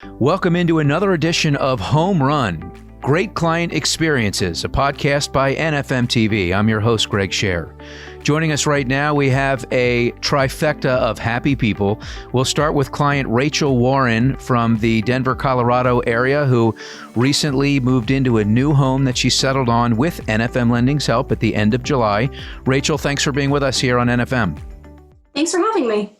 Welcome into another edition of Home Run, Great Client Experiences, a podcast by NFM TV. I'm your host, Greg Scher. Joining us right now, we have a trifecta of happy people. We'll start with client Rachel Warren from the Denver, Colorado area, who recently moved into a new home that she settled on with NFM Lending's help at the end of July. Rachel, thanks for being with us here on NFM. Thanks for having me.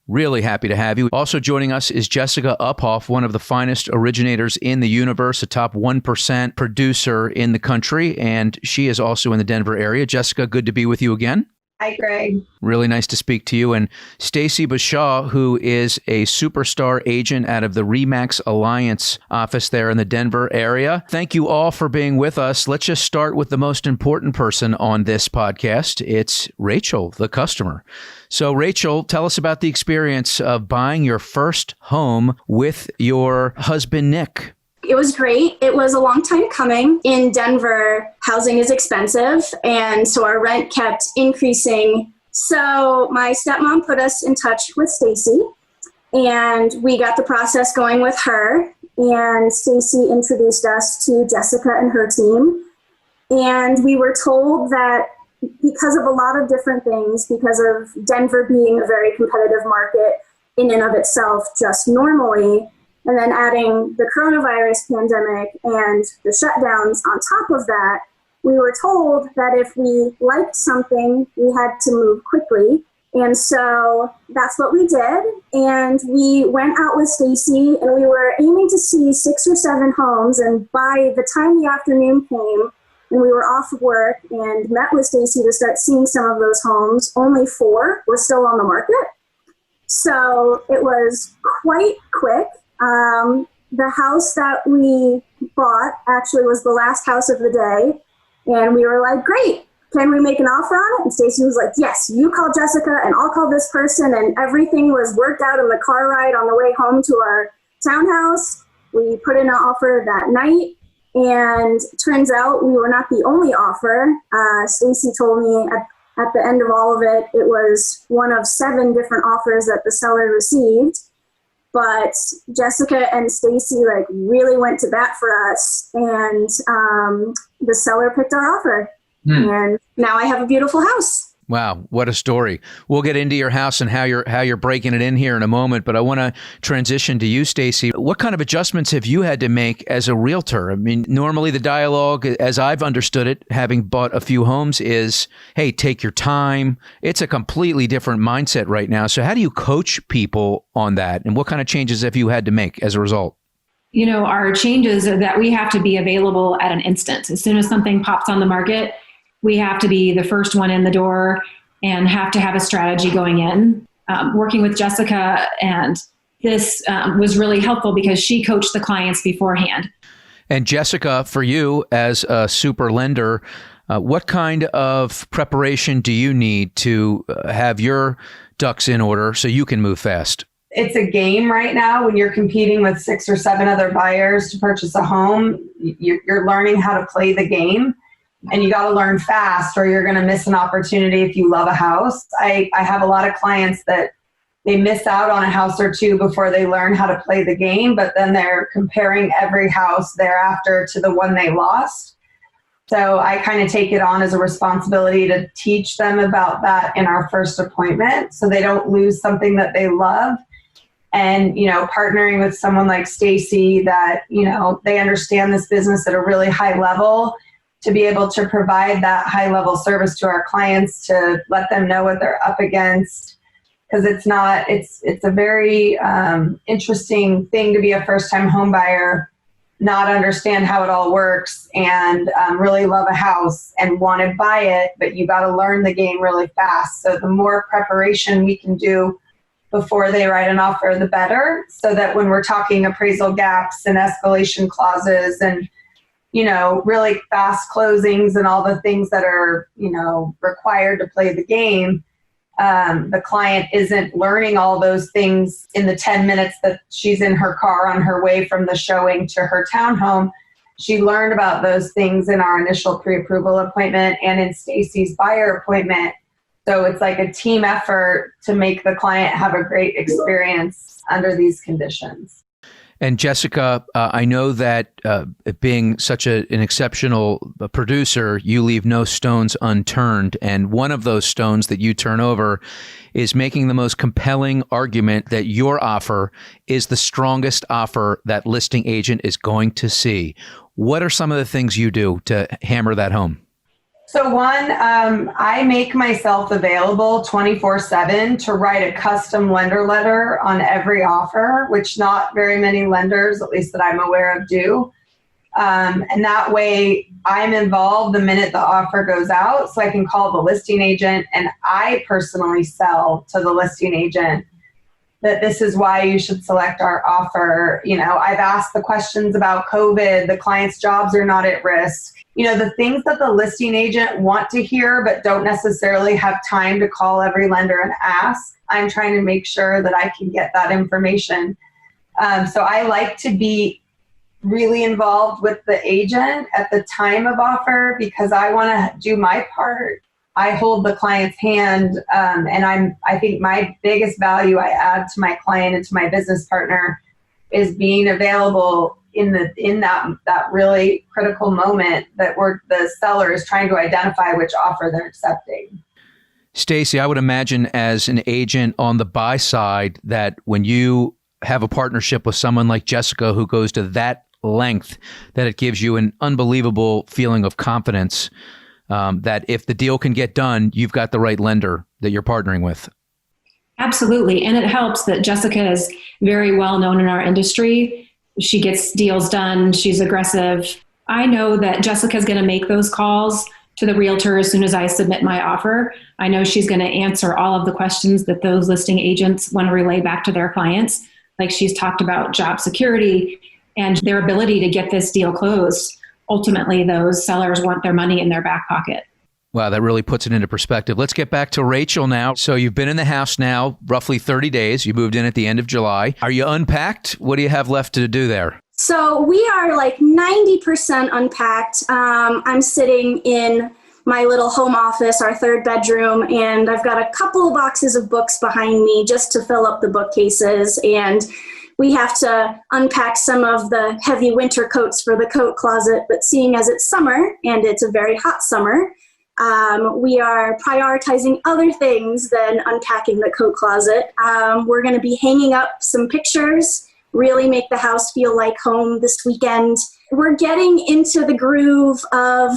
Really happy to have you. Also joining us is Jessica Uphoff, one of the finest originators in the universe, a top 1% producer in the country, and she is also in the Denver area. Jessica, good to be with you again. Hi, Greg. Really nice to speak to you. And Stacey Bushaw, who is a superstar agent out of the RE/MAX Alliance office there in the Denver area. Thank you all for being with us. Let's just start with the most important person on this podcast. It's Rachel, the customer. So Rachel, tell us about the experience of buying your first home with your husband, Nick. It was great. It was a long time coming. In Denver, housing is expensive, and so our rent kept increasing. So my stepmom put us in touch with Stacey, and we got the process going with her. And Stacey introduced us to Jessica and her team. And we were told that because of a lot of different things, because of Denver being a very competitive market in and of itself, just normally, and then adding the coronavirus pandemic and the shutdowns on top of that, we were told that if we liked something, we had to move quickly. And so that's what we did. And we went out with Stacey, and we were aiming to see 6 or 7 homes. And by the time the afternoon came and we were off of work and met with Stacey to start seeing some of those homes, only 4 were still on the market. So it was quite quick. The house that we bought actually was the last house of the day, and we were like, great, can we make an offer on it? And Stacey was like, yes, you call Jessica and I'll call this person, and everything was worked out in the car ride on the way home to our townhouse. We put in an offer that night, and turns out we were not the only offer. Stacey told me at the end of all of it, it was one of 7 different offers that the seller received. But Jessica and Stacey really went to bat for us, and the seller picked our offer. And now I have a beautiful house. Wow, what a story. We'll get into your house and how you're breaking it in here in a moment, but I want to transition to you, Stacey. What kind of adjustments have you had to make as a realtor? I mean, normally the dialogue, as I've understood it, having bought a few homes, is, hey, take your time. It's a completely different mindset right now. So how do you coach people on that? And what kind of changes have you had to make as a result? You know, our changes are that we have to be available at an instant. As soon as something pops on the market, we have to be the first one in the door and have to have a strategy going in. Working with Jessica, and this was really helpful because she coached the clients beforehand. And Jessica, for you as a super lender, what kind of preparation do you need to have your ducks in order so you can move fast? It's a game right now when you're competing with 6 or 7 other buyers to purchase a home. You're learning how to play the game. And you got to learn fast, or you're going to miss an opportunity if you love a house. I have a lot of clients that they miss out on a house or 2 before they learn how to play the game, but then they're comparing every house thereafter to the one they lost. So I kind of take it on as a responsibility to teach them about that in our first appointment so they don't lose something that they love. And, partnering with someone like Stacey that, they understand this business at a really high level, to be able to provide that high level service to our clients, to let them know what they're up against. Because it's a very interesting thing to be a first time home buyer, not understand how it all works, and really love a house and want to buy it, but you got to learn the game really fast. So the more preparation we can do before they write an offer, the better, so that when we're talking appraisal gaps and escalation clauses and really fast closings and all the things that are, required to play the game, the client isn't learning all those things in the 10 minutes that she's in her car on her way from the showing to her townhome. She learned about those things in our initial pre-approval appointment and in Stacey's buyer appointment. So it's like a team effort to make the client have a great experience under these conditions. And Jessica, I know that being such an exceptional producer, you leave no stones unturned. And one of those stones that you turn over is making the most compelling argument that your offer is the strongest offer that listing agent is going to see. What are some of the things you do to hammer that home? So one, I make myself available 24/7 to write a custom lender letter on every offer, which not very many lenders, at least that I'm aware of, do. And that way I'm involved the minute the offer goes out, so I can call the listing agent and I personally sell to the listing agent that this is why you should select our offer. You know, I've asked the questions about COVID, the client's jobs are not at risk. You know, the things that the listing agent want to hear but don't necessarily have time to call every lender and ask. I'm trying to make sure that I can get that information. So I like to be really involved with the agent at the time of offer because I want to do my part. I hold the client's hand, and I think my biggest value I add to my client and to my business partner is being available in that really critical moment that the seller is trying to identify which offer they're accepting. Stacey, I would imagine as an agent on the buy side that when you have a partnership with someone like Jessica who goes to that length, that it gives you an unbelievable feeling of confidence that if the deal can get done, you've got the right lender that you're partnering with. Absolutely. And it helps that Jessica is very well known in our industry. She gets deals done. She's aggressive. I know that Jessica's going to make those calls to the realtor as soon as I submit my offer. I know she's going to answer all of the questions that those listing agents want to relay back to their clients. Like she's talked about job security and their ability to get this deal closed. Ultimately, those sellers want their money in their back pocket. Wow, that really puts it into perspective. Let's get back to Rachel now. So you've been in the house now roughly 30 days. You moved in at the end of July. Are you unpacked? What do you have left to do there? So we are like 90% unpacked. I'm sitting in my little home office, our third bedroom, and I've got a couple of boxes of books behind me just to fill up the bookcases. And we have to unpack some of the heavy winter coats for the coat closet. But seeing as it's summer and it's a very hot summer, we are prioritizing other things than unpacking the coat closet. We're going to be hanging up some pictures, really make the house feel like home this weekend. We're getting into the groove of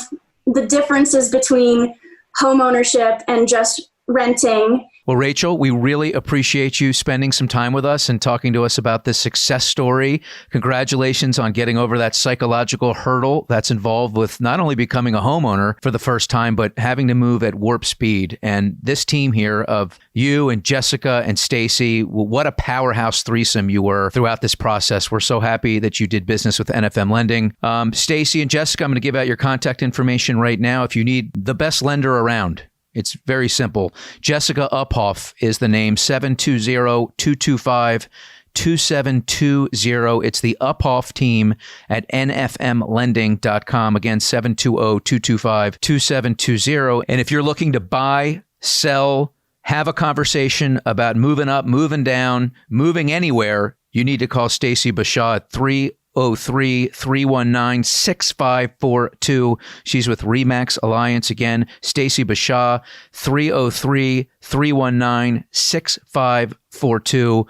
the differences between home ownership and just renting. Well, Rachel, we really appreciate you spending some time with us and talking to us about this success story. Congratulations on getting over that psychological hurdle that's involved with not only becoming a homeowner for the first time, but having to move at warp speed. And this team here of you and Jessica and Stacey, what a powerhouse threesome you were throughout this process. We're so happy that you did business with NFM Lending. Stacey and Jessica, I'm going to give out your contact information right now if you need the best lender around. It's very simple. Jessica Uphoff is the name, 720-225-2720. It's the Uphoff team at nfmlending.com. Again, 720-225-2720. And if you're looking to buy, sell, have a conversation about moving up, moving down, moving anywhere, you need to call Stacey Bushaw at 303-319-6542. She's with Remax Alliance. Again, Stacey Bushaw, 303-319-6542.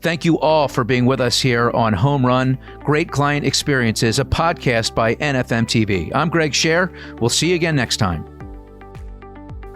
Thank you all for being with us here on Home Run, Great Client Experiences, a podcast by NFM TV. I'm Greg Scher. We'll see you again next time.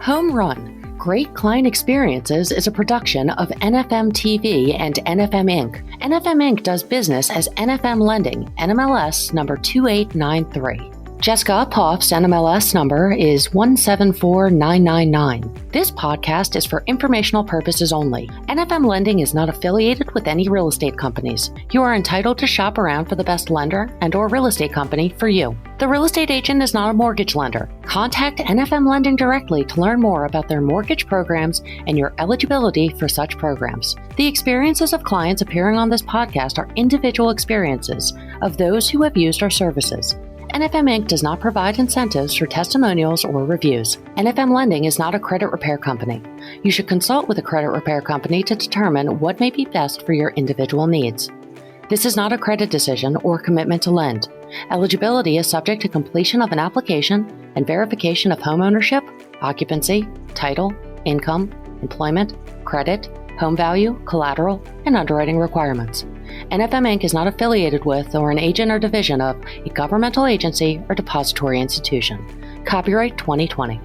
Home Run, Great Client Experiences is a production of NFM TV and NFM Inc. NFM Inc. does business as NFM Lending, NMLS number 2893. Jessica Uphoff's NMLS number is 174999. This podcast is for informational purposes only. NFM Lending is not affiliated with any real estate companies. You are entitled to shop around for the best lender and/or real estate company for you. The real estate agent is not a mortgage lender. Contact NFM Lending directly to learn more about their mortgage programs and your eligibility for such programs. The experiences of clients appearing on this podcast are individual experiences of those who have used our services. NFM Inc. does not provide incentives for testimonials or reviews. NFM Lending is not a credit repair company. You should consult with a credit repair company to determine what may be best for your individual needs. This is not a credit decision or commitment to lend. Eligibility is subject to completion of an application and verification of home ownership, occupancy, title, income, employment, credit, home value, collateral, and underwriting requirements. NFM Inc. is not affiliated with or an agent or division of a governmental agency or depository institution. Copyright 2020.